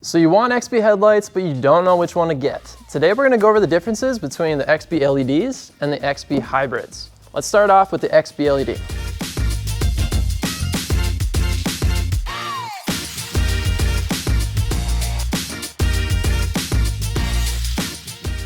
So you want XP headlights, but you don't know which one to get. Today we're going to go over the differences between the XP LEDs and the XP hybrids. Let's start off with the XP LED.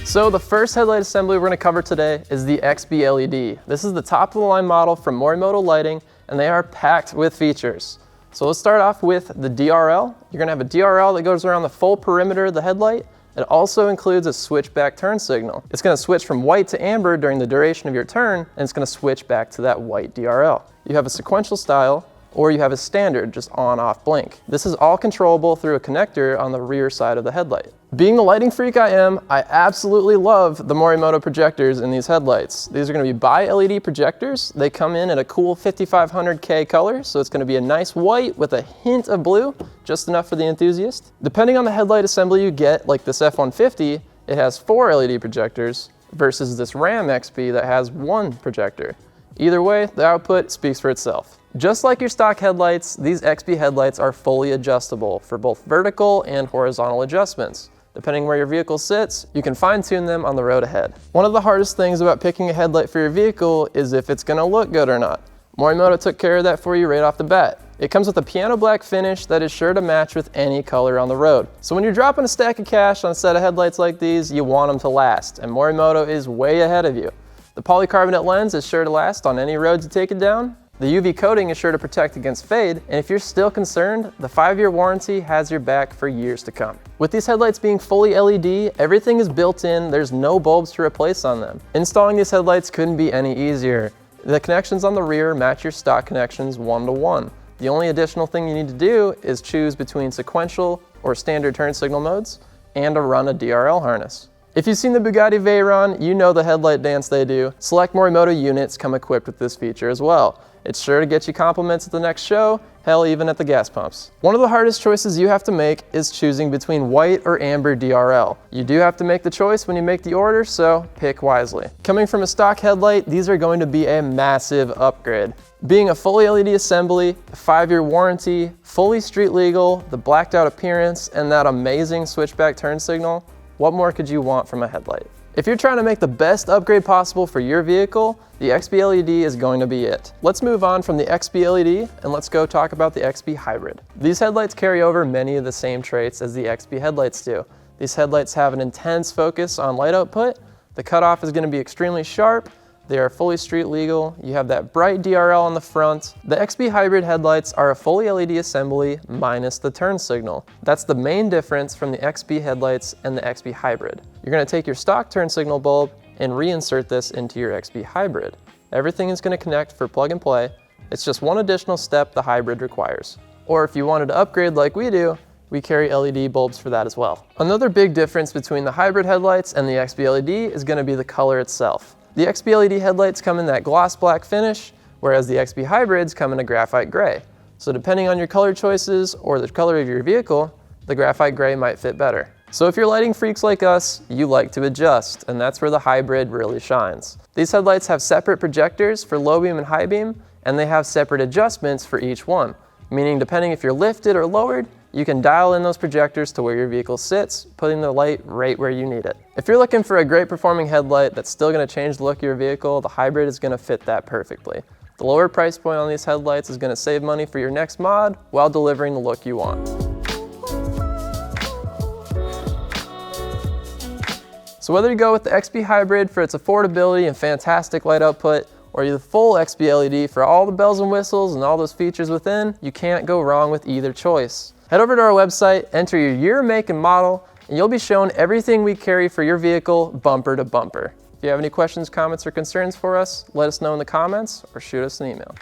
So the first headlight assembly we're going to cover today is the XP LED. This is the top of the line model from Morimoto Lighting, and they are packed with features. So let's start off with the DRL. You're going to have a DRL that goes around the full perimeter of the headlight. It also includes a switchback turn signal. It's going to switch from white to amber during the duration of your turn, and it's going to switch back to that white DRL. You have a sequential style, or you have a standard, just on-off blink. This is all controllable through a connector on the rear side of the headlight. Being the lighting freak I am, I absolutely love the Morimoto projectors in these headlights. These are going to be bi-LED projectors. They come in at a cool 5500K color, so it's going to be a nice white with a hint of blue, just enough for the enthusiast. Depending on the headlight assembly you get, like this F-150, it has 4 LED projectors versus this Ram XP that has 1 projector. Either way, the output speaks for itself. Just like your stock headlights, these XP headlights are fully adjustable for both vertical and horizontal adjustments. Depending where your vehicle sits, you can fine-tune them on the road ahead. One of the hardest things about picking a headlight for your vehicle is if it's gonna look good or not. Morimoto took care of that for you right off the bat. It comes with a piano black finish that is sure to match with any color on the road. So when you're dropping a stack of cash on a set of headlights like these, you want them to last, and Morimoto is way ahead of you. The polycarbonate lens is sure to last on any roads you take it down. The UV coating is sure to protect against fade, and if you're still concerned, the 5-year warranty has your back for years to come. With these headlights being fully LED, everything is built in, there's no bulbs to replace on them. Installing these headlights couldn't be any easier. The connections on the rear match your stock connections 1-to-1. The only additional thing you need to do is choose between sequential or standard turn signal modes and to run a DRL harness. If you've seen the Bugatti Veyron, you know the headlight dance they do. Select Morimoto units come equipped with this feature as well. It's sure to get you compliments at the next show, hell, even at the gas pumps. One of the hardest choices you have to make is choosing between white or amber DRL. You do have to make the choice when you make the order, so pick wisely. Coming from a stock headlight, these are going to be a massive upgrade. Being a fully LED assembly, a 5-year warranty, fully street legal, the blacked out appearance, and that amazing switchback turn signal, what more could you want from a headlight? If you're trying to make the best upgrade possible for your vehicle, the XP LED is going to be it. Let's move on from the XP LED and let's go talk about the XP Hybrid. These headlights carry over many of the same traits as the XP headlights do. These headlights have an intense focus on light output. The cutoff is going to be extremely sharp. They are fully street legal. You have that bright DRL on the front. The XP Hybrid headlights are a fully LED assembly minus the turn signal. That's the main difference from the XP headlights and the XP Hybrid. You're going to take your stock turn signal bulb and reinsert this into your XP Hybrid. Everything is going to connect for plug and play. It's just one additional step the Hybrid requires. Or if you wanted to upgrade like we do, we carry LED bulbs for that as well. Another big difference between the Hybrid headlights and the XP LED is going to be the color itself. The XP LED headlights come in that gloss black finish, whereas the XP Hybrids come in a graphite gray. So depending on your color choices or the color of your vehicle, the graphite gray might fit better. So if you're lighting freaks like us, you like to adjust, and that's where the Hybrid really shines. These headlights have separate projectors for low beam and high beam, and they have separate adjustments for each one, meaning depending if you're lifted or lowered, you can dial in those projectors to where your vehicle sits, putting the light right where you need it. If you're looking for a great performing headlight that's still going to change the look of your vehicle, the Hybrid is going to fit that perfectly. The lower price point on these headlights is going to save money for your next mod while delivering the look you want. So whether you go with the XP Hybrid for its affordability and fantastic light output, or the full XP LED for all the bells and whistles and all those features within, you can't go wrong with either choice. Head over to our website, enter your year, make, and model, and you'll be shown everything we carry for your vehicle bumper to bumper. If you have any questions, comments, or concerns for us, let us know in the comments or shoot us an email.